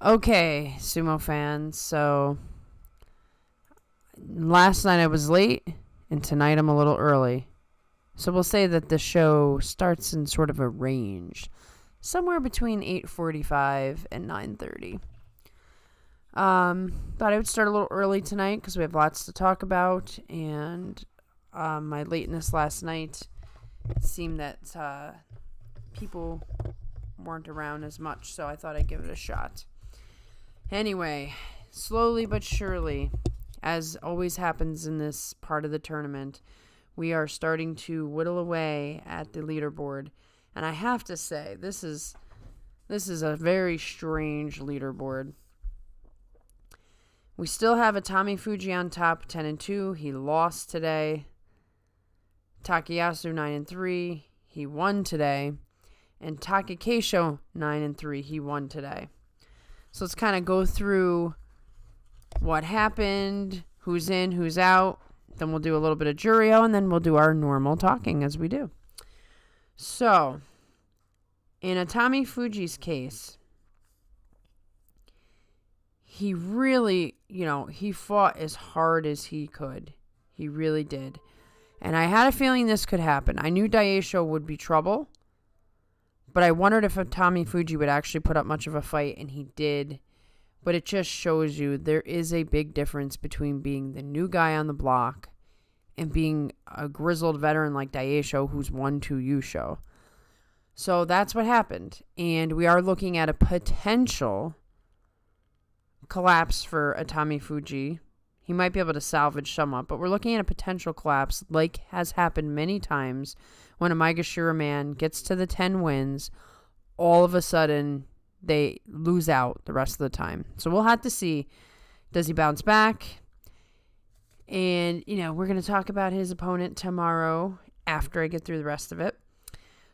Okay, sumo fans. So last night I was late, and tonight I'm a little early. So we'll say that the show starts in sort of a range, somewhere between 8:45 and 9:30. Thought I would start a little early tonight because we have lots to talk about, and my lateness last night, it seemed that people weren't around as much, so I thought I'd give it a shot. Anyway, slowly but surely, as always happens in this part of the tournament, we are starting to whittle away at the leaderboard. And I have to say, this is a very strange leaderboard. We still have Atamifuji on top, 10-2. He lost today. Takayasu 9-3. He won today. And Takakeisho 9-3. He won today. So let's kind of go through what happened, who's in, who's out. Then we'll do a little bit of Jurio, and then we'll do our normal talking as we do. So, in Atamifuji's case, he really, he fought as hard as he could. He really did. And I had a feeling this could happen. I knew Daisho would be trouble. But I wondered if Atamifuji would actually put up much of a fight, and he did. But it just shows you there is a big difference between being the new guy on the block and being a grizzled veteran like Daisho who's won 2 yusho. So that's what happened. And we are looking at a potential collapse for Atamifuji. He might be able to salvage somewhat, but we're looking at a potential collapse like has happened many times when a Maegashira man gets to the 10 wins. All of a sudden, they lose out the rest of the time. So we'll have to see. Does he bounce back? And, we're going to talk about his opponent tomorrow after I get through the rest of it.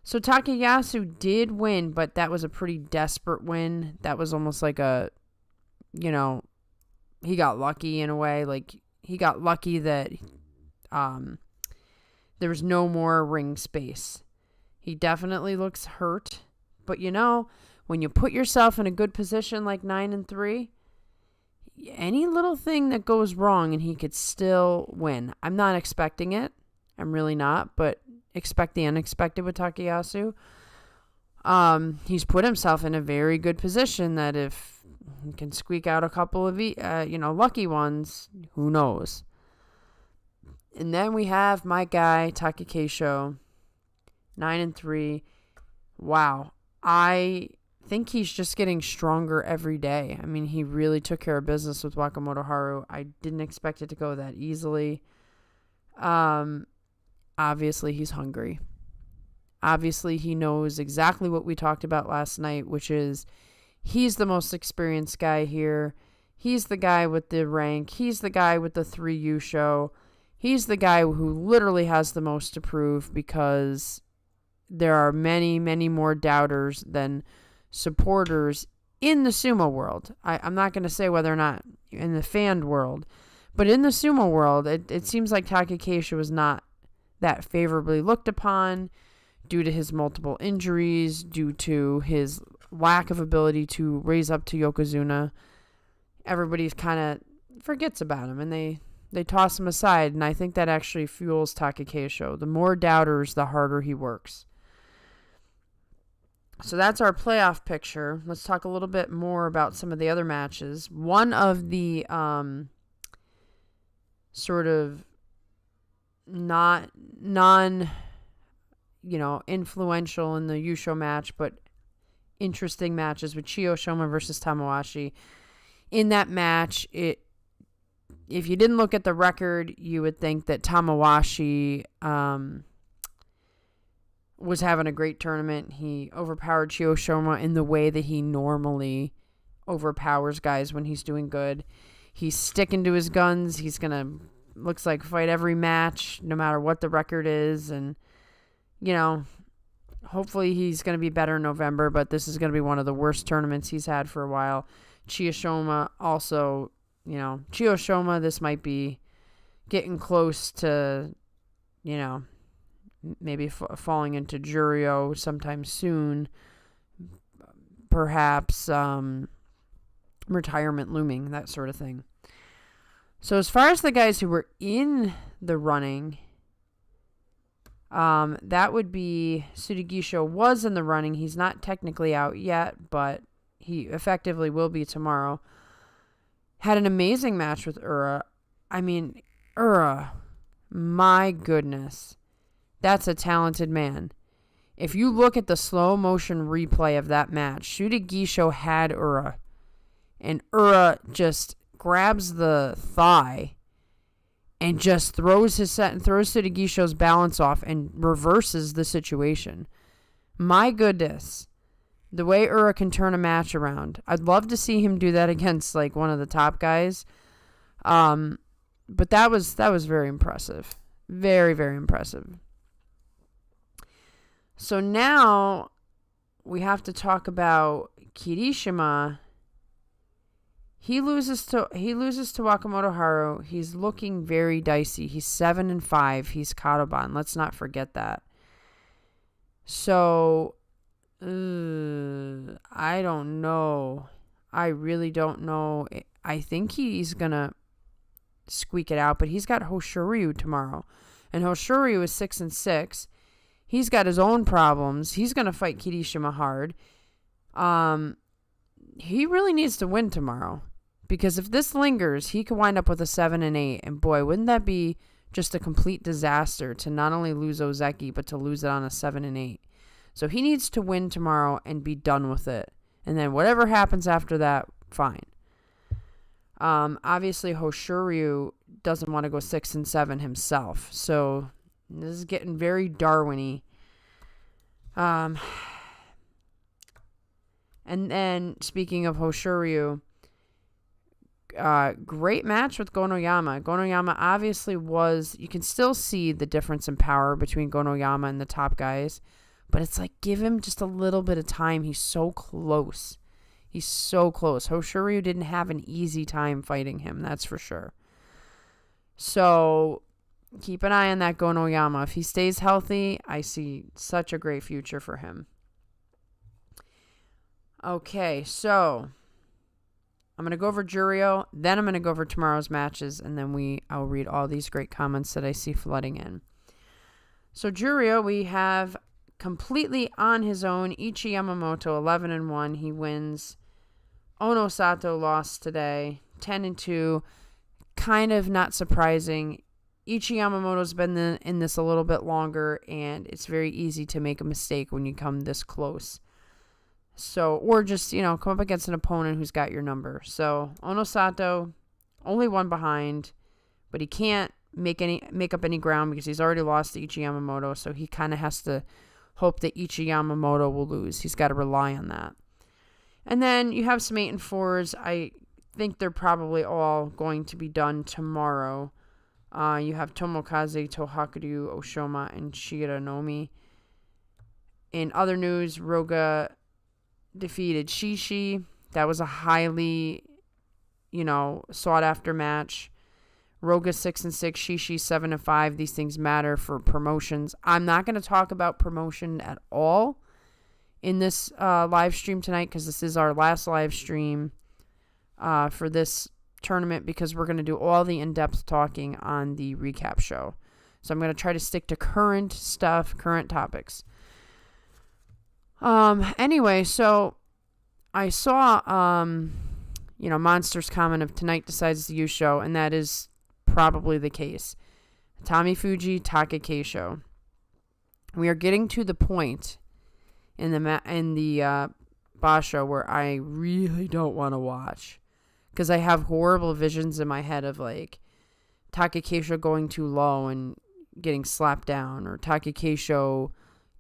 So Takayasu did win, but that was a pretty desperate win. That was almost like a, he got lucky in a way. Like, he got lucky that there was no more ring space. He definitely looks hurt. But, when you put yourself in a good position like 9-3, any little thing that goes wrong and he could still win. I'm not expecting it. I'm really not. But expect the unexpected with Takayasu. He's put himself in a very good position that if he can squeak out a couple of, lucky ones, who knows? And then we have my guy, Takakeisho, 9-3. Wow. I think he's just getting stronger every day. I mean, he really took care of business with Wakamoto Haru. I didn't expect it to go that easily. Obviously, he's hungry. Obviously, he knows exactly what we talked about last night, which is he's the most experienced guy here. He's the guy with the rank. He's the guy with the 3 yusho. He's the guy who literally has the most to prove because there are many, many more doubters than supporters in the sumo world. I'm not going to say whether or not in the fan world, but in the sumo world, it seems like Takakeisho was not that favorably looked upon due to his multiple injuries, due to his lack of ability to raise up to Yokozuna. Everybody kind of forgets about him, and they toss him aside, and I think that actually fuels Takakeisho. The more doubters, the harder he works. So that's our playoff picture. Let's talk a little bit more about some of the other matches. One of the sort of influential in the yusho match, but interesting matches with Chiyoshoma versus Tamawashi. In that match, if you didn't look at the record, you would think that Tamawashi was having a great tournament. He overpowered Chiyoshoma in the way that he normally overpowers guys when he's doing good. He's sticking to his guns. He's going to, looks like, fight every match, no matter what the record is. And, hopefully he's going to be better in November, but this is going to be one of the worst tournaments he's had for a while. Chiyoshoma also, Chiyoshoma, this might be getting close to, maybe falling into Jurio sometime soon. Perhaps retirement looming, that sort of thing. So as far as the guys who were in the running, that would be Sudigisho was in the running. He's not technically out yet, but he effectively will be tomorrow. Had an amazing match with Ura. I mean, Ura, my goodness, that's a talented man. If you look at the slow motion replay of that match, Sudigisho had Ura, and Ura just grabs the thigh and just throws Sudigisho's balance off and reverses the situation. My goodness, the way Ura can turn a match around. I'd love to see him do that against like one of the top guys. But that was very impressive. Very, very impressive. So now we have to talk about Kirishima. He loses to Wakamoto Haru. He's looking very dicey. He's 7-5. He's Kadoban. Let's not forget that. So I don't know. I really don't know. I think he's gonna squeak it out, but he's got Hoshoryu tomorrow, and Hoshoryu is 6-6. He's got his own problems. He's gonna fight Kirishima hard. He really needs to win tomorrow, because if this lingers, he could wind up with a 7-8. And boy, wouldn't that be just a complete disaster to not only lose Ozeki, but to lose it on a 7-8. So he needs to win tomorrow and be done with it. And then whatever happens after that, fine. Obviously, Hoshoryu doesn't want to go 6-7 himself. So this is getting very Darwin-y. And then, speaking of Hoshoryu, great match with Gonoyama. Gonoyama obviously you can still see the difference in power between Gonoyama and the top guys. But it's like, give him just a little bit of time. He's so close. He's so close. Hoshoryu didn't have an easy time fighting him, that's for sure. So keep an eye on that Gonoyama. If he stays healthy, I see such a great future for him. Okay, so I'm going to go over Juryo, then I'm going to go over tomorrow's matches, and then I'll read all these great comments that I see flooding in. So Juryo, we have completely on his own, Ichi Yamamoto, 11-1. He wins. Ono Sato lost today, 10-2. Kind of not surprising. Ichi Yamamoto's been in this a little bit longer, and it's very easy to make a mistake when you come this close. So, or just, come up against an opponent who's got your number. So, Ono Sato, only one behind, but he can't make up any ground because he's already lost to Ichi Yamamoto, so he kind of has to hope that Ichi Yamamoto will lose. He's got to rely on that. And then you have some 8-4s. I think they're probably all going to be done tomorrow. You have Tomokaze, Tohakuryu, Oshoma, and Shiranomi. In other news, Roga defeated Shishi. That was a highly, sought after match. Roga 6-6, Shishi 7-5. These things matter for promotions. I'm not going to talk about promotion at all in this live stream tonight, because this is our last live stream for this tournament, because we're going to do all the in-depth talking on the recap show. So I'm going to try to stick to current stuff, current topics. Anyway, so I saw, Monster's comment of tonight decides the yusho, and that is probably the case. Atamifuji, Takekeisho. We are getting to the point in the basho where I really don't want to watch, because I have horrible visions in my head of like Takekeisho going too low and getting slapped down, or Takekeisho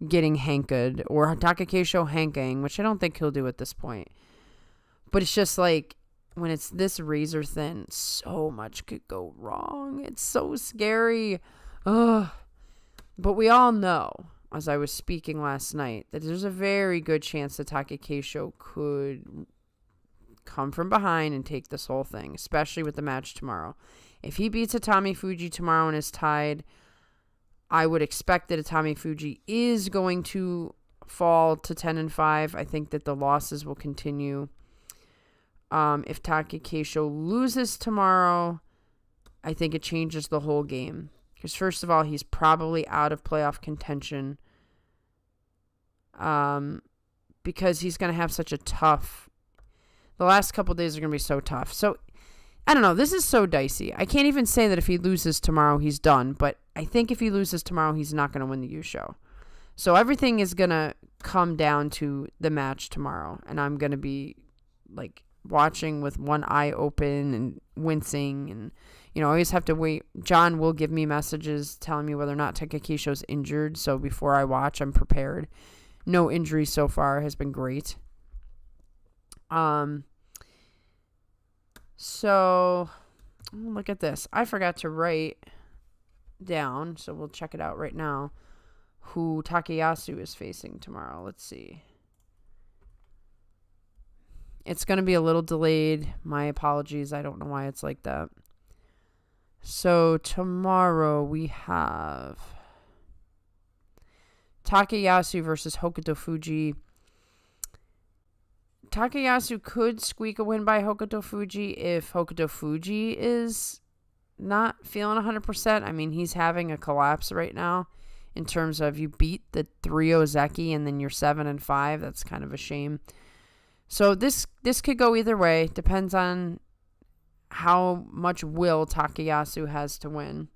getting hanked, or Takekeisho hanking, which I don't think he'll do at this point. But it's just like, when it's this razor thin, so much could go wrong. It's so scary. Ugh. But we all know, as I was speaking last night, that there's a very good chance that Takekeisho could come from behind and take this whole thing, especially with the match tomorrow. If he beats Atamifuji tomorrow and is tied, I would expect that Atamifuji is going to fall to 10-5. I think that the losses will continue. If Takakeisho loses tomorrow, I think it changes the whole game. Because first of all, he's probably out of playoff contention. Because he's going to have such a tough... The last couple days are going to be so tough. So, I don't know. This is so dicey. I can't even say that if he loses tomorrow, he's done. But I think if he loses tomorrow, he's not going to win the yusho. So everything is going to come down to the match tomorrow. And I'm going to be, like, watching with one eye open and wincing. And, you know, I always have to wait. John will give me messages telling me whether or not Takakeisho's injured. So before I watch, I'm prepared. No injury so far, has been great. So look at this. I forgot to write down, so we'll check it out right now, who Takayasu is facing tomorrow. Let's see. It's going to be a little delayed. My apologies. I don't know why it's like that. So tomorrow we have Takayasu versus Hokuto Fuji. Takayasu could squeak a win by Hokuto Fuji if Hokuto Fuji is not feeling 100%. I mean, he's having a collapse right now in terms of you beat the 3 Ozeki and then you're 7-5. That's kind of a shame. So this could go either way. Depends on how much will Takayasu has to win.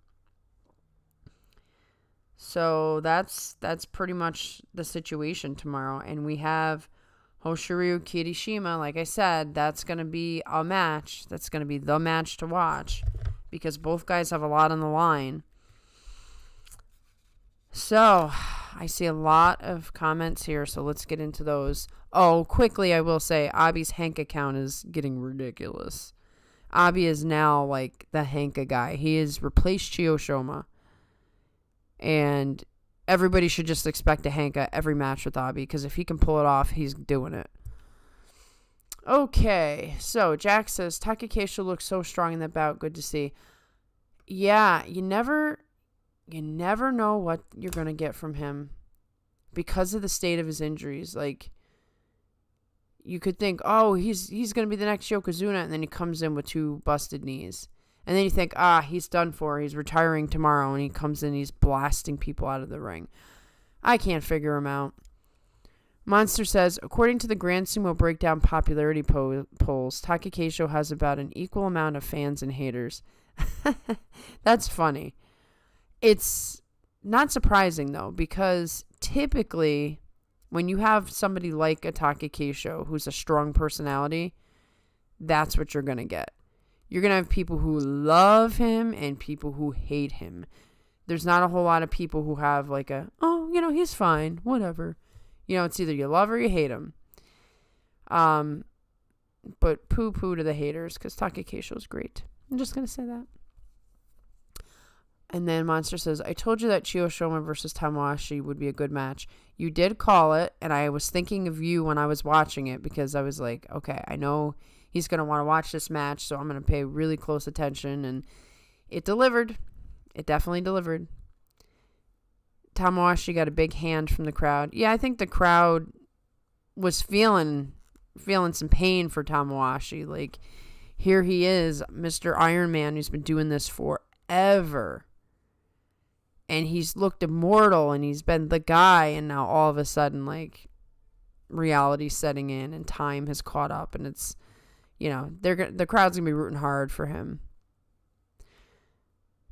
So that's pretty much the situation tomorrow. And we have Hoshiryu Kirishima. Like I said, that's going to be a match. That's going to be the match to watch because both guys have a lot on the line. So I see a lot of comments here, so let's get into those. Oh, quickly, I will say Abi's Hank account is getting ridiculous. Abi is now like the Hanka guy. He has replaced Chiyoshoma. And everybody should just expect a Hanka every match with Abi, because if he can pull it off, he's doing it. Okay, so Jack says, Takakeisho looks so strong in that bout. Good to see. Yeah, you never know what you're going to get from him because of the state of his injuries. Like, you could think, oh, he's going to be the next Yokozuna, and then he comes in with 2 busted knees. And then you think, he's done for. He's retiring tomorrow. And he comes in, he's blasting people out of the ring. I can't figure him out. Monster says, according to the Grand Sumo Breakdown popularity polls, Takakeisho has about an equal amount of fans and haters. That's funny. It's not surprising, though, because typically when you have somebody like a Takakeisho who's a strong personality, that's what you're going to get. You're going to have people who love him and people who hate him. There's not a whole lot of people who have like he's fine, whatever. It's either you love or you hate him. But poo-poo to the haters because Takakeisho's great. I'm just going to say that. And then Monster says, I told you that Chiyoshoma versus Tamawashi would be a good match. You did call it, and I was thinking of you when I was watching it because I was like, okay, I know he's going to want to watch this match, so I'm going to pay really close attention. And it delivered. It definitely delivered. Tamawashi got a big hand from the crowd. Yeah, I think the crowd was feeling some pain for Tamawashi. Like, here he is, Mr. Iron Man, who's been doing this forever. And he's looked immortal, and he's been the guy, and now all of a sudden, like, reality's setting in, and time has caught up, and it's, the crowd's going to be rooting hard for him.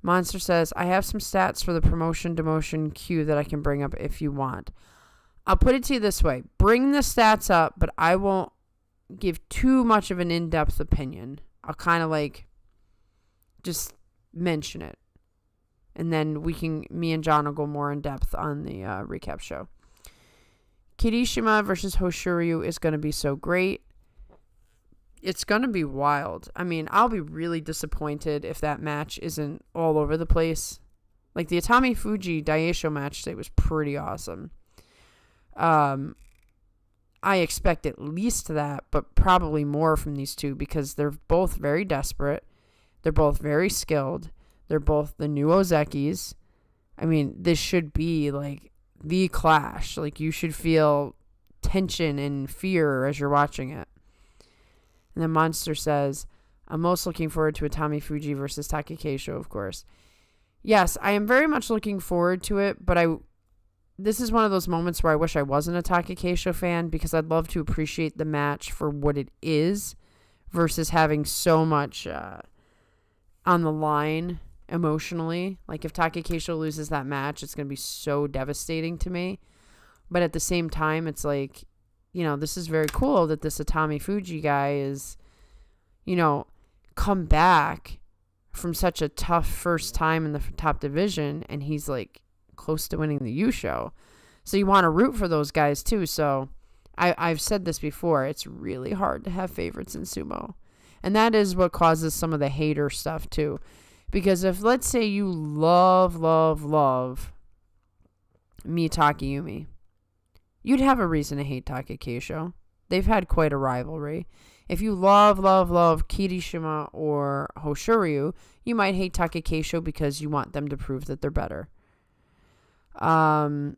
Monster says, I have some stats for the promotion-demotion queue that I can bring up if you want. I'll put it to you this way. Bring the stats up, but I won't give too much of an in-depth opinion. I'll kind of, just mention it. And then me and John will go more in depth on the recap show. Kirishima versus Hoshiryu is going to be so great. It's going to be wild. I mean, I'll be really disappointed if that match isn't all over the place. Like, the Atamifuji Daisho match today was pretty awesome. I expect at least that, but probably more from these two because they're both very desperate. They're both very skilled. They're both the new Ozekis. I mean, this should be, the clash. You should feel tension and fear as you're watching it. And then Monster says, I'm most looking forward to Atamifuji versus Takakesho, of course. Yes, I am very much looking forward to it, but this is one of those moments where I wish I wasn't a Takakesho fan, because I'd love to appreciate the match for what it is versus having so much on the line emotionally. Like, if Takakesho loses that match, it's going to be so devastating to me. But at the same time, it's like, this is very cool that this Atamifuji guy is, come back from such a tough first time in the top division, and he's like close to winning the yusho. So you want to root for those guys too. So I've said this before, it's really hard to have favorites in sumo. And that is what causes some of the hater stuff too. Because if, let's say, you love Mii Takayumi, you'd have a reason to hate Takakesho. They've had quite a rivalry. If you love Kirishima or Hoshoryu, you might hate Takakesho because you want them to prove that they're better. Go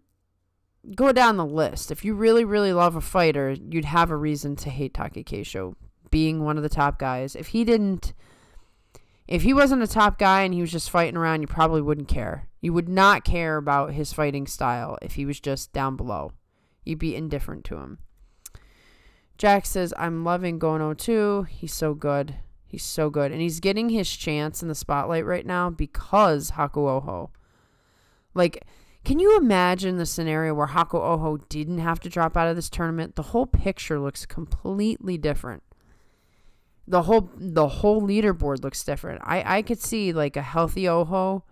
down the list. If you really love a fighter, you'd have a reason to hate Takakesho, being one of the top guys. If he wasn't a top guy and he was just fighting around, you probably wouldn't care. You would not care about his fighting style if he was just down below. You'd be indifferent to him. Jack says, I'm loving Gono too. He's so good. He's so good. And he's getting his chance in the spotlight right now because Hakuoho. Like, can you imagine the scenario where Hakuoho didn't have to drop out of this tournament? The whole picture looks completely different. The whole leaderboard looks different. I could see like a healthy Oho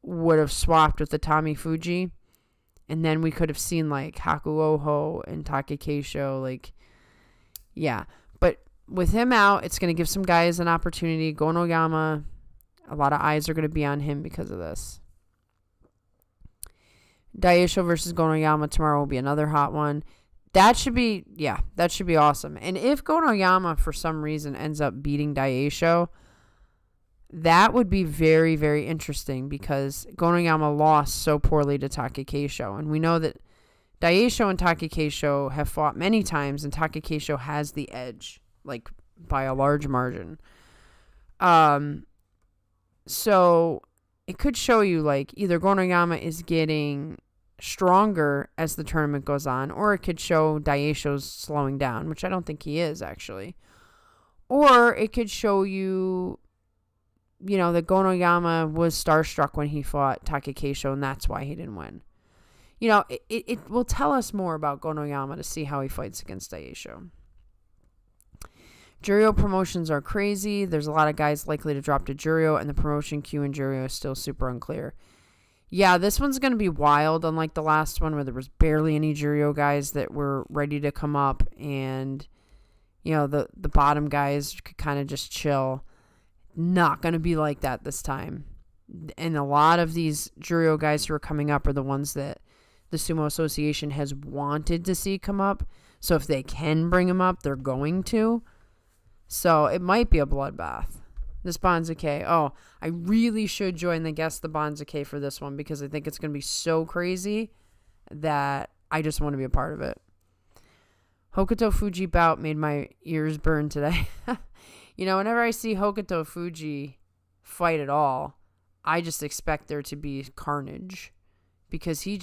would have swapped with the Atamifuji, and then we could have seen like Hakuoho and Takakesho, like, yeah. But with him out, it's going to give some guys an opportunity. Gonoyama, a lot of eyes are going to be on him because of this. Daisho versus Gonoyama tomorrow will be another hot one. That should be awesome. And if Gonoyama, for some reason, ends up beating Daisho, that would be very, very interesting because Gonoyama lost so poorly to Takakesho. And we know that Daisho and Takakesho have fought many times, and Takakesho has the edge, like, by a large margin. So it could show you, like, either Gonoyama is getting stronger as the tournament goes on, or it could show Daisho's slowing down, which I don't think he is, actually. Or it could show you, that Gonoyama was starstruck when he fought Takakesho, and that's why he didn't win. It will tell us more about Gonoyama to see how he fights against Daisho. Juryo promotions are crazy. There's a lot of guys likely to drop to Juryo, and the promotion queue in Juryo is still super unclear. Yeah, this one's going to be wild, unlike the last one where there was barely any Juryo guys that were ready to come up, and, the bottom guys could kind of just chill. Not going to be like that this time. And a lot of these Juryo guys who are coming up are the ones that the Sumo Association has wanted to see come up. So if they can bring them up, they're going to. So it might be a bloodbath. This Banzuke. Oh, I really should join the Guess the Banzuke for this one because I think it's going to be so crazy that I just want to be a part of it. Hokuto Fuji bout made my ears burn today. Whenever I see Hokuto Fuji fight at all, I just expect there to be carnage. Because he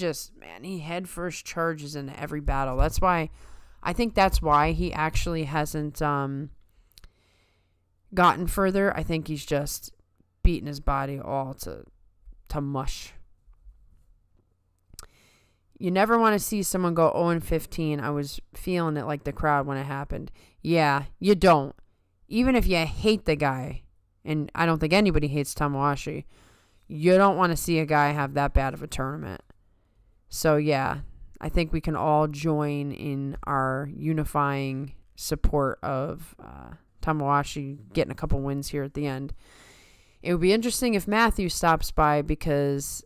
head first charges into every battle. I think that's why he actually hasn't gotten further. I think he's just beaten his body all to mush. You never want to see someone go 0-15. I was feeling it like the crowd when it happened. Yeah, you don't. Even if you hate the guy, and I don't think anybody hates Tamawashi, you don't want to see a guy have that bad of a tournament. So, yeah, I think we can all join in our unifying support of Tamawashi getting a couple wins here at the end. It would be interesting if Matthew stops by, because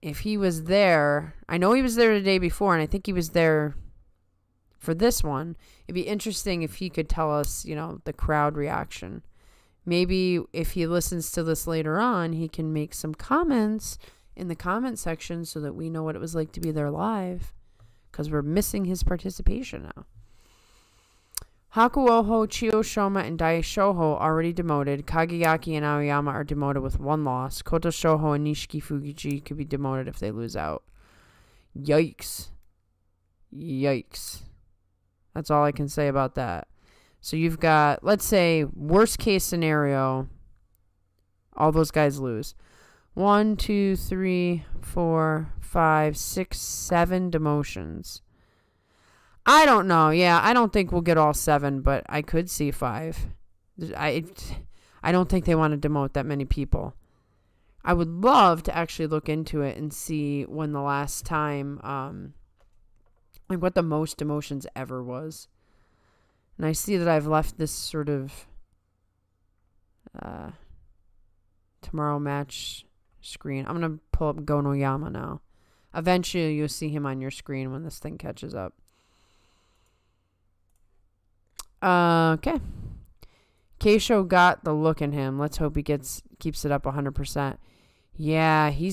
if he was there, I know he was there the day before, and I think he was there for this one. It'd be interesting if he could tell us, the crowd reaction. Maybe if he listens to this later on, he can make some comments in the comment section so that we know what it was like to be there live, because we're missing his participation now. Hakuoho, Chiyoshoma, and Daishoho already demoted. Kageyaki and Aoyama are demoted with 1 loss. Kotoshoho and Nishiki Fuji could be demoted if they lose out. Yikes. Yikes. That's all I can say about that. So you've got, let's say, worst case scenario, all those guys lose. 1, 2, 3, 4, 5, 6, 7 demotions. I don't know. Yeah, I don't think we'll get all 7, but I could see 5. I don't think they want to demote that many people. I would love to actually look into it and see when the last time, like what the most demotions ever was. And I see that I've left this sort of tomorrow match screen. I'm going to pull up Gonoyama now. Eventually, you'll see him on your screen when this thing catches up. Okay. Keisho got the look in him. Let's hope he keeps it up 100%. Yeah, he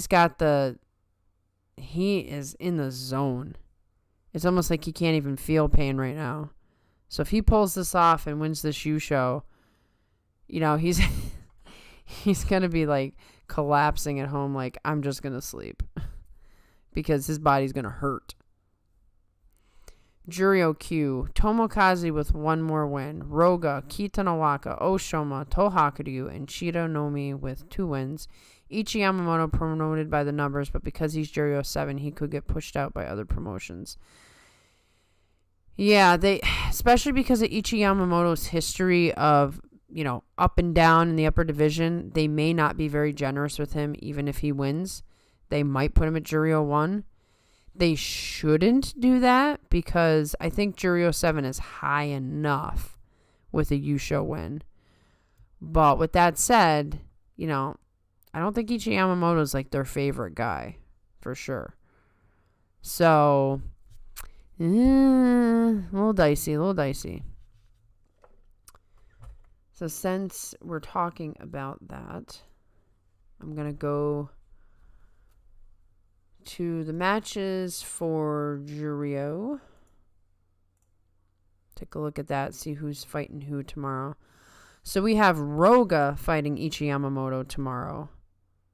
is in the zone. It's almost like he can't even feel pain right now. So if he pulls this off and wins this yusho, you know, he's going to be like collapsing at home like, I'm just going to sleep. Because his body's going to hurt. Juryo Q, Tomokazu with 1 more win. Roga, Kitanowaka, Oshoma, Tohakuryu, and Shiro Nomi with 2 wins. Ichi Yamamoto promoted by the numbers, but because he's Juryo 7, he could get pushed out by other promotions. Yeah, especially because of Ichi Yamamoto's history of, you know, up and down in the upper division, they may not be very generous with him even if he wins. They might put him at Juryo 1. They shouldn't do that because I think Juryo 7 is high enough with a yusho win. But with that said, you know, I don't think Ichi Yamamoto is like their favorite guy for sure. So, a little dicey. So since we're talking about that, I'm going to go to the matches for Juryo. Take a look at that, see who's fighting who tomorrow. So we have Roga fighting Ichi Yamamoto tomorrow.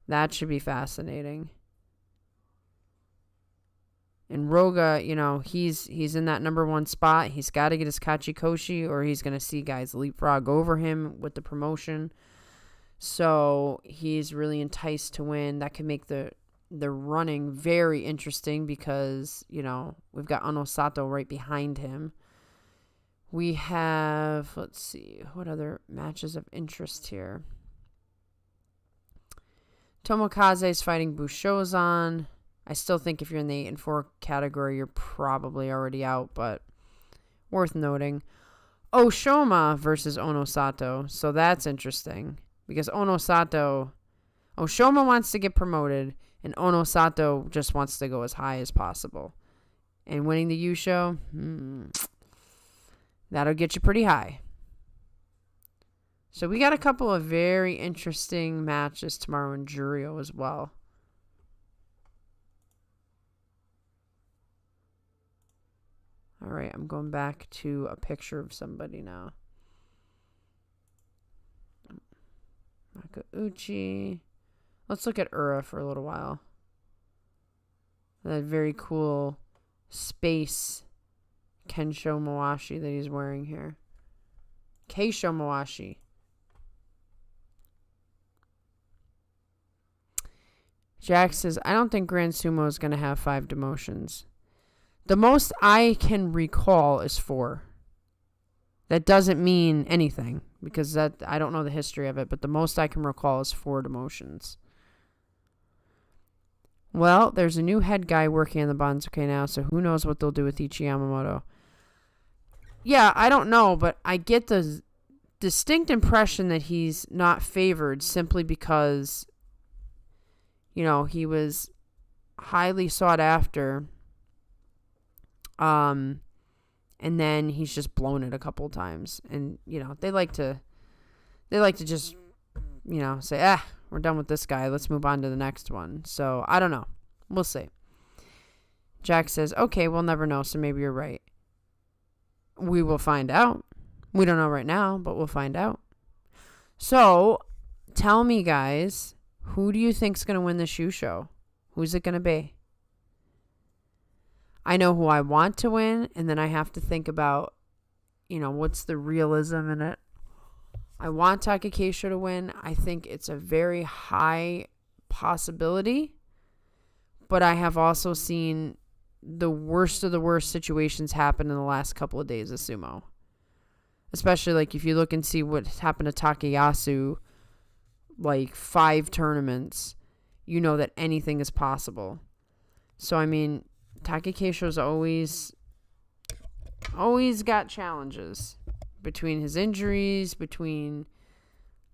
That should be fascinating. And Roga, you know, he's in that number 1 spot. He's got to get his Kachikoshi or he's going to see guys leapfrog over him with the promotion. So he's really enticed to win. That can make the running very interesting because, you know, we've got Ono Sato right behind him. We have, let's see, what other matches of interest here? Tomokaze is fighting Bushozan. I still think if you're in the 8 and 4 category, you're probably already out, but worth noting. Oshoma versus Ono Sato. So that's interesting because Oshoma wants to get promoted and Ono Sato just wants to go as high as possible. And winning the yusho, that'll get you pretty high. So we got a couple of very interesting matches tomorrow in Juryo as well. All right, I'm going back to a picture of somebody now. Makauchi. Let's look at Ura for a little while. That very cool space Kensho Mawashi that he's wearing here. Keisho Mawashi. Jack says, I don't think Grand Sumo is going to have 5 demotions. The most I can recall is 4. That doesn't mean anything because I don't know the history of it, but the most I can recall is 4 demotions. Well, there's a new head guy working on the Banzuke now, so who knows what they'll do with Ichi Yamamoto. Yeah, I don't know, but I get the distinct impression that he's not favored simply because, you know, he was highly sought after. And then he's just blown it a couple times. And, you know, they like to just, you know, say, we're done with this guy. Let's move on to the next one. So, I don't know. We'll see. Jack says, okay, we'll never know, so maybe you're right. We will find out. We don't know right now, but we'll find out. So, tell me, guys, who do you think's going to win this yusho? Who's it going to be? I know who I want to win, and then I have to think about, what's the realism in it. I want Takakeisho to win. I think it's a very high possibility, but I have also seen the worst of the worst situations happen in the last couple of days of sumo. Especially, like, if you look and see what happened to Takayasu, like, 5 tournaments, you know that anything is possible. So, I mean, Takakeisho's always got challenges between his injuries, between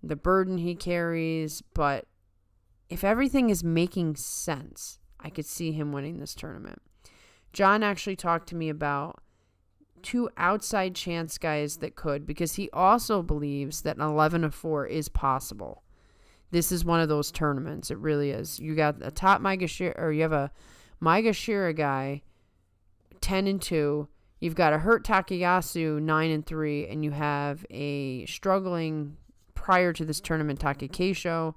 the burden he carries. But if everything is making sense, I could see him winning this tournament. John actually talked to me about 2 outside chance guys that could, because he also believes that an 11-4 is possible. This is one of those tournaments. It really is. You got a top Maegashira, or you have a Maegashira guy, 10-2. You've got a hurt Takayasu, 9-3, and you have a struggling prior to this tournament Takakeisho,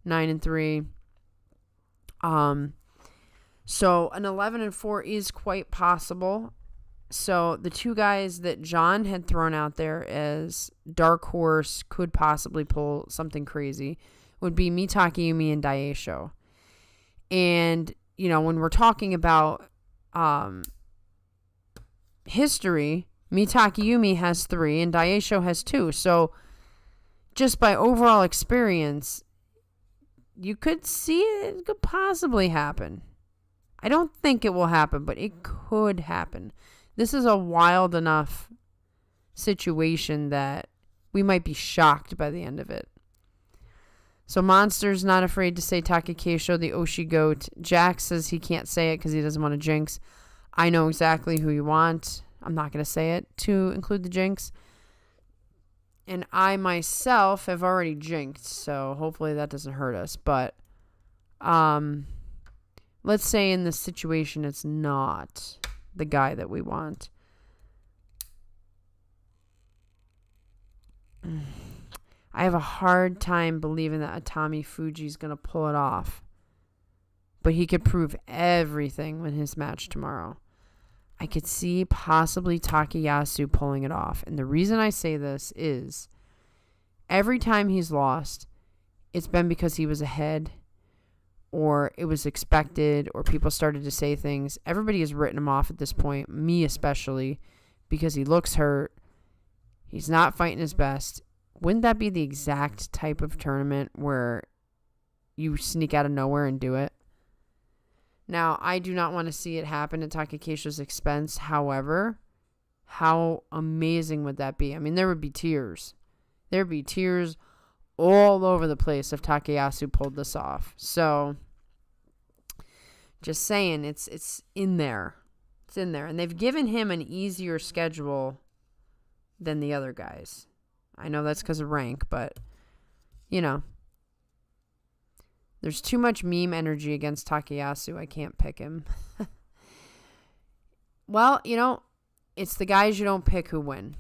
9-3. So an 11-4 is quite possible. So the 2 guys that John had thrown out there as dark horse could possibly pull something crazy would be Mitakayumi and Daisho. And, when we're talking about history, Mitakayumi has 3 and Daisho has 2. So just by overall experience, you could see it could possibly happen. I don't think it will happen, but it could happen. This is a wild enough situation that we might be shocked by the end of it. So Monster's not afraid to say Takakeisho, the Oshi goat. Jack says he can't say it because he doesn't want to jinx. I know exactly who you want. I'm not going to say it to include the jinx. And I myself have already jinxed, so hopefully that doesn't hurt us. But let's say in this situation it's not the guy that we want. I have a hard time believing that Atamifuji is going to pull it off. But he could prove everything in his match tomorrow. I could see possibly Takayasu pulling it off. And the reason I say this is every time he's lost, it's been because he was ahead, or it was expected, or people started to say things. Everybody has written him off at this point, me especially, because he looks hurt. He's not fighting his best. Wouldn't that be the exact type of tournament where you sneak out of nowhere and do it? Now, I do not want to see it happen at Takakeisho's expense. However, how amazing would that be? I mean, there would be tears. There would be tears all over the place if Takayasu pulled this off. So, just saying, it's in there. It's in there. And they've given him an easier schedule than the other guys. I know that's because of rank, but, there's too much meme energy against Takayasu. I can't pick him. Well, it's the guys you don't pick who win.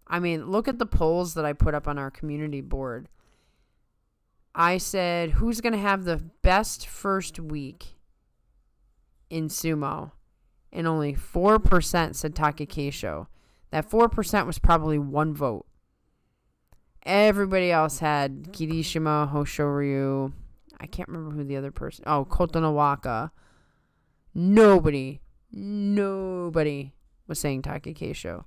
I mean, look at the polls that I put up on our community board. I said, who's going to have the best first week in sumo? And only 4% said Takakeisho. That 4% was probably 1 vote. Everybody else had Kirishima, Hoshoryu. I can't remember who the other person. Oh, Kotonowaka. Nobody was saying Takakeisho.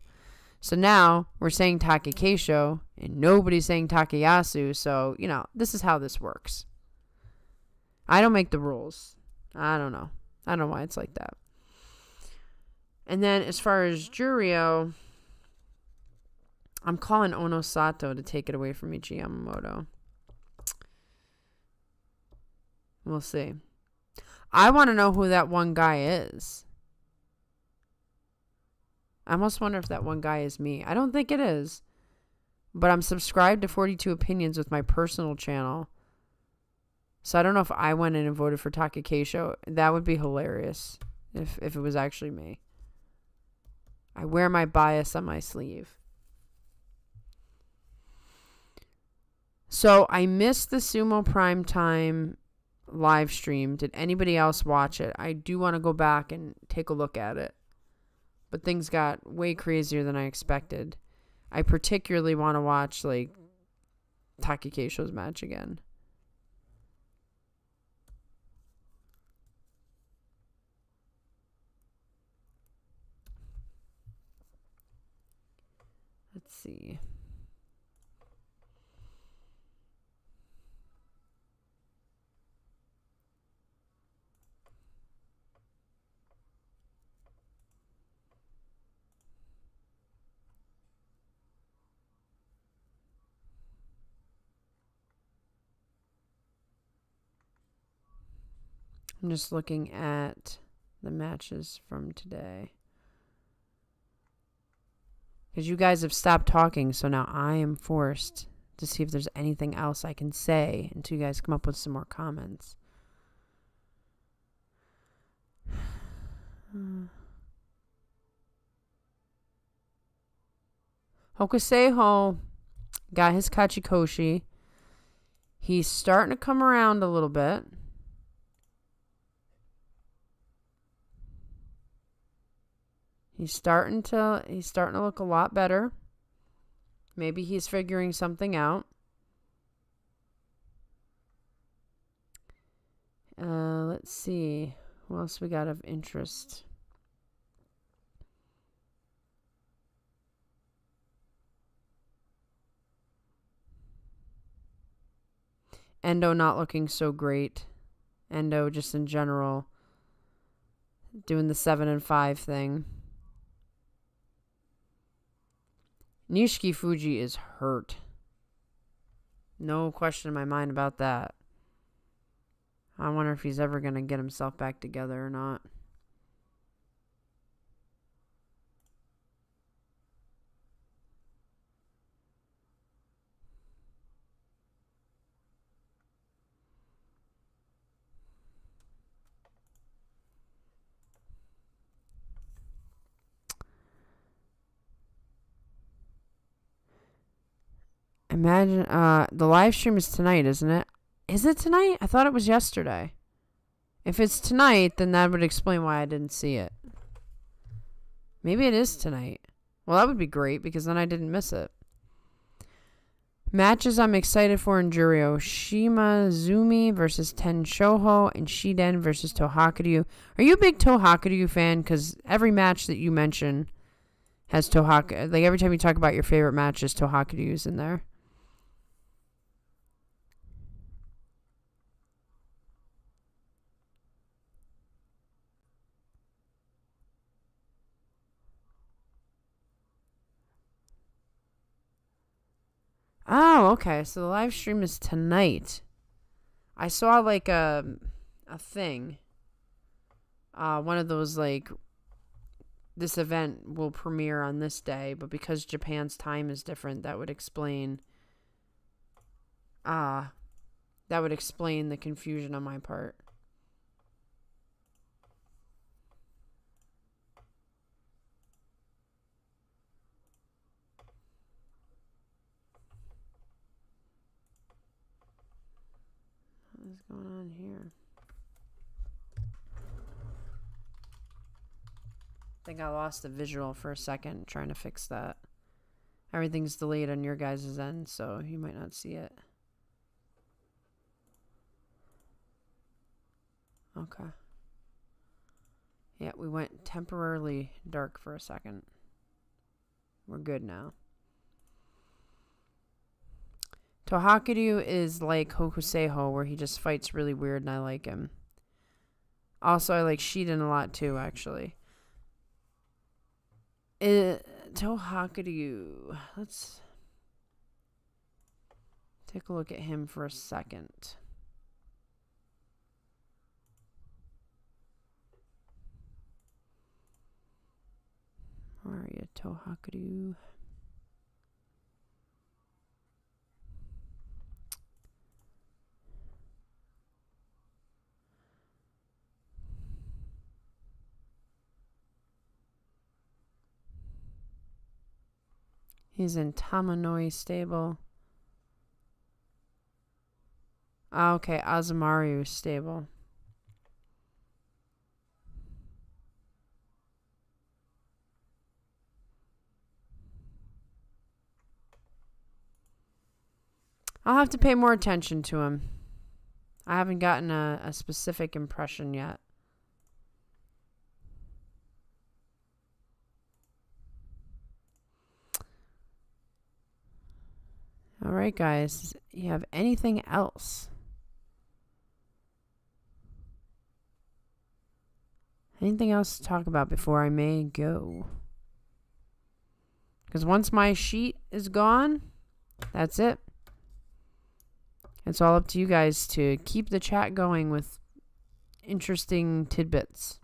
So now we're saying Takakeisho and nobody's saying Takayasu. So, this is how this works. I don't make the rules. I don't know. I don't know why it's like that. And then as far as Jurio, I'm calling Onosato to take it away from Ichi Yamamoto. We'll see. I want to know who that one guy is. I almost wonder if that one guy is me. I don't think it is. But I'm subscribed to 42 Opinions with my personal channel. So I don't know if I went in and voted for Takakeisho. That would be hilarious if it was actually me. I wear my bias on my sleeve. So I missed the Sumo Primetime live stream. Did anybody else watch it? I do want to go back and take a look at it. But things got way crazier than I expected. I particularly want to watch, like, Taki Keisho's match again. Let's see. I'm just looking at the matches from today. Because you guys have stopped talking, so now I am forced to see if there's anything else I can say until you guys come up with some more comments. Hokuseiho got his Kachikoshi. He's starting to come around a little bit. He's starting to look a lot better. Maybe he's figuring something out. Let's see. What else we got of interest? Endo not looking so great. Endo just in general doing the 7-5 thing. Nishiki Fuji is hurt. No question in my mind about that. I wonder if he's ever going to get himself back together or not. Imagine, the live stream is tonight, isn't it? Is it tonight? I thought it was yesterday. If it's tonight, then that would explain why I didn't see it. Maybe it is tonight. Well, that would be great because then I didn't miss it. Matches I'm excited for in Juryo. Shimazumi versus Ten Shouho and Shiden versus Tohakuryu. Are you a big Tohakuryu fan? Because every match that you mention has Tohakuryu. Like every time you talk about your favorite matches, Tohakuryu's in there. Oh, okay. So the live stream is tonight. I saw like a thing. One of those like this event will premiere on this day, but because Japan's time is different, that would explain the confusion on my part. What is going on here? I think I lost the visual for a second trying to fix that. Everything's delayed on your guys' end, so you might not see it. Okay. Yeah, we went temporarily dark for a second. We're good now. Tohakuryu is like Hokuseiho, where he just fights really weird and I like him. Also, I like Shiden a lot too, actually. Tohakuryu. Let's take a look at him for a second. Where are you, Tohakuryu? He's in Tamanoi stable. Okay, Azumariu is stable. I'll have to pay more attention to him. I haven't gotten a specific impression yet. All right, guys. You have anything else? Anything else to talk about before I may go? Because once my sheet is gone, that's it. It's all up to you guys to keep the chat going with interesting tidbits.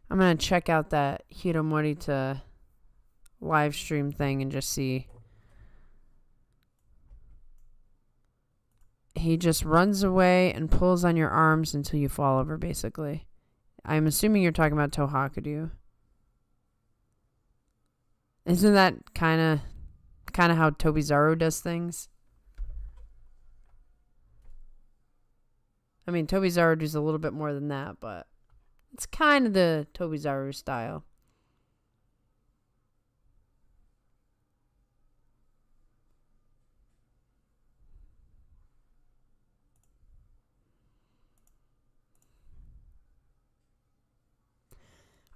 I'm going to check out that Hiro Morita live stream thing and just see. He just runs away and pulls on your arms until you fall over, basically. I'm assuming you're talking about Tohakuryu. Isn't that kind of how Tobizaru does things? I mean, Tobizaru does a little bit more than that, but it's kind of the Tobizaru style.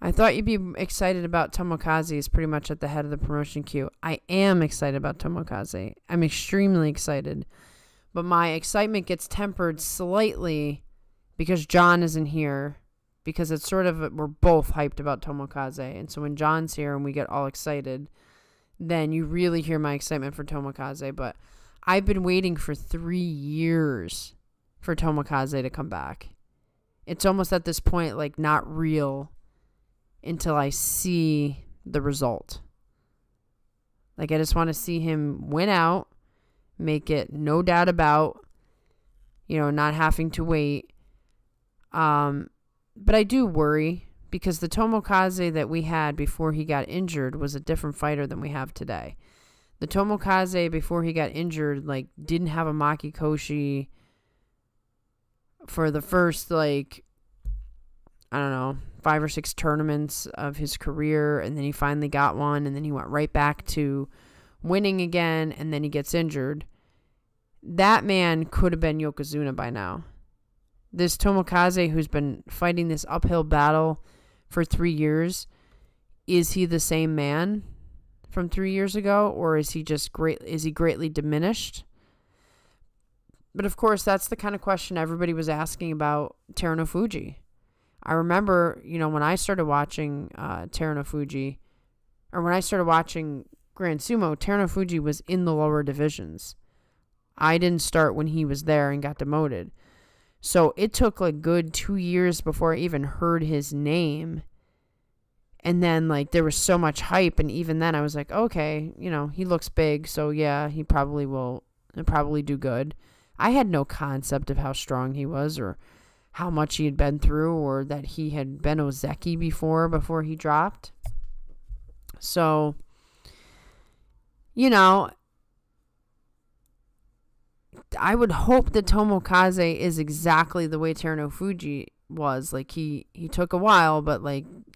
I thought you'd be excited about Tomokaze. Is pretty much at the head of the promotion queue. I am excited about Tomokaze. I'm extremely excited. But my excitement gets tempered slightly because John isn't here. Because it's sort of, we're both hyped about Tomokaze. And so when John's here and we get all excited, then you really hear my excitement for Tomokaze. But I've been waiting for 3 years for Tomokaze to come back. It's almost at this point like not real until I see the result. Like, I just want to see him win out, make it no doubt about, not having to wait. But I do worry because the Tomokaze that we had before he got injured was a different fighter than we have today. The Tomokaze before he got injured, didn't have a Maki Koshi for the first, 5 or 6 tournaments of his career, and then he finally got one, and then he went right back to winning again, and then he gets injured. That man could have been Yokozuna by now. This Tomokaze, who's been fighting this uphill battle for 3 years, is he the same man from 3 years ago, or is he greatly diminished? But of course, that's the kind of question everybody was asking about Terunofuji. I remember, when I started watching Terunofuji, or when I started watching Grand Sumo, Terunofuji was in the lower divisions. I didn't start when he was there and got demoted. So it took good 2 years before I even heard his name. And then there was so much hype, and even then I was like, okay, he looks big, so yeah, he probably will probably do good. I had no concept of how strong he was or how much he had been through, or that he had been Ozeki before he dropped. So, I would hope that Tomokaze is exactly the way Terunofuji was. He took a while, but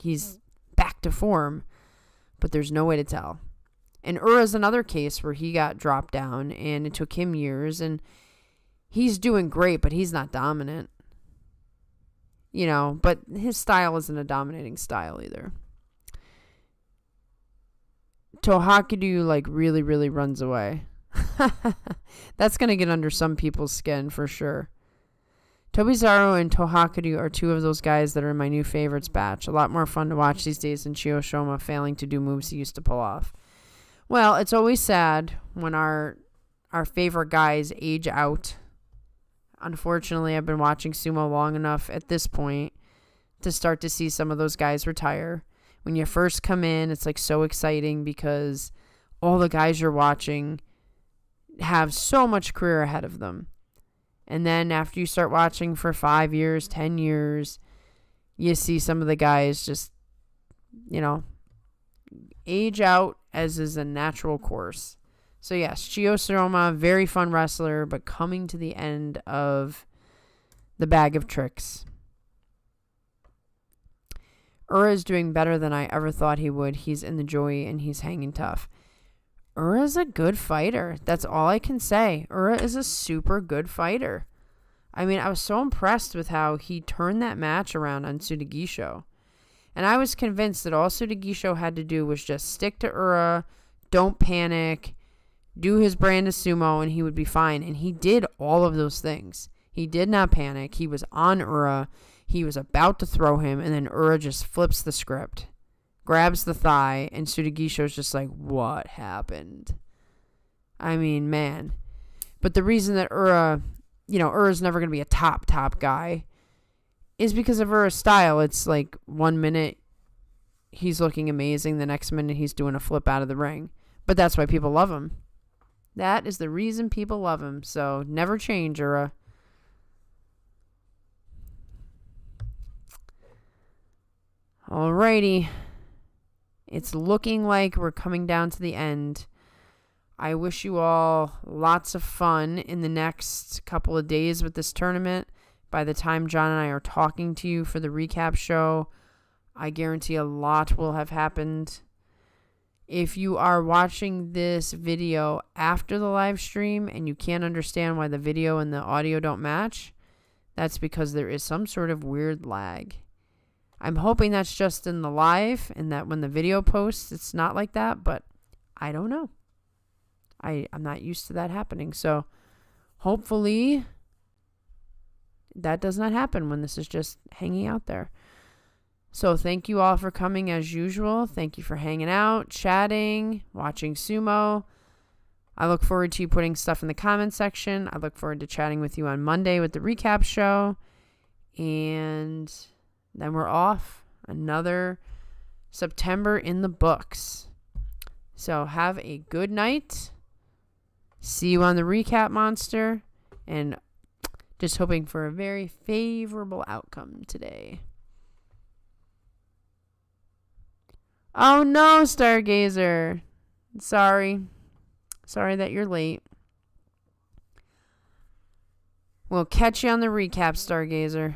he's back to form. But there's no way to tell. And Ura's another case where he got dropped down, and it took him years, and he's doing great, but he's not dominant. But his style isn't a dominating style either. Tohakuryu, really, really runs away. That's going to get under some people's skin for sure. Tobizaru and Tohakuryu are two of those guys that are in my new favorites batch. A lot more fun to watch these days than Chiyoshima failing to do moves he used to pull off. Well, it's always sad when our favorite guys age out. Unfortunately, I've been watching sumo long enough at this point to start to see some of those guys retire. When you first come in, it's so exciting because all the guys you're watching have so much career ahead of them. And then after you start watching for 5 years, 10 years, you see some of the guys just, age out as is a natural course. So yes, Chio Soroma, very fun wrestler, but coming to the end of the bag of tricks. Ura is doing better than I ever thought he would. He's in the joy and he's hanging tough. Ura's a good fighter. That's all I can say. Ura is a super good fighter. I mean, I was so impressed with how he turned that match around on Tsurugisho. And I was convinced that all Tsurugisho had to do was just stick to Ura, don't panic, do his brand of sumo, and he would be fine. And he did all of those things. He did not panic. He was on Ura. He was about to throw him, and then Ura just flips the script, grabs the thigh, and Tsurugisho's just like, what happened? I mean, man. But the reason that Ura's never going to be a top guy is because of Ura's style. It's like 1 minute he's looking amazing, the next minute he's doing a flip out of the ring. But that's why people love him. That is the reason people love him. So never change, Ura. Alrighty. It's looking like we're coming down to the end. I wish you all lots of fun in the next couple of days with this tournament. By the time John and I are talking to you for the recap show, I guarantee a lot will have happened. If you are watching this video after the live stream and you can't understand why the video and the audio don't match, that's because there is some sort of weird lag. I'm hoping that's just in the live and that when the video posts, it's not like that, but I don't know. I'm not used to that happening. So hopefully that does not happen when this is just hanging out there. So thank you all for coming as usual. Thank you for hanging out, chatting, watching Sumo. I look forward to you putting stuff in the comment section. I look forward to chatting with you on Monday with the recap show. And then we're off. Another September in the books. So have a good night. See you on the recap, monster. And just hoping for a very favorable outcome today. Oh no, Stargazer. Sorry. Sorry that you're late. We'll catch you on the recap, Stargazer.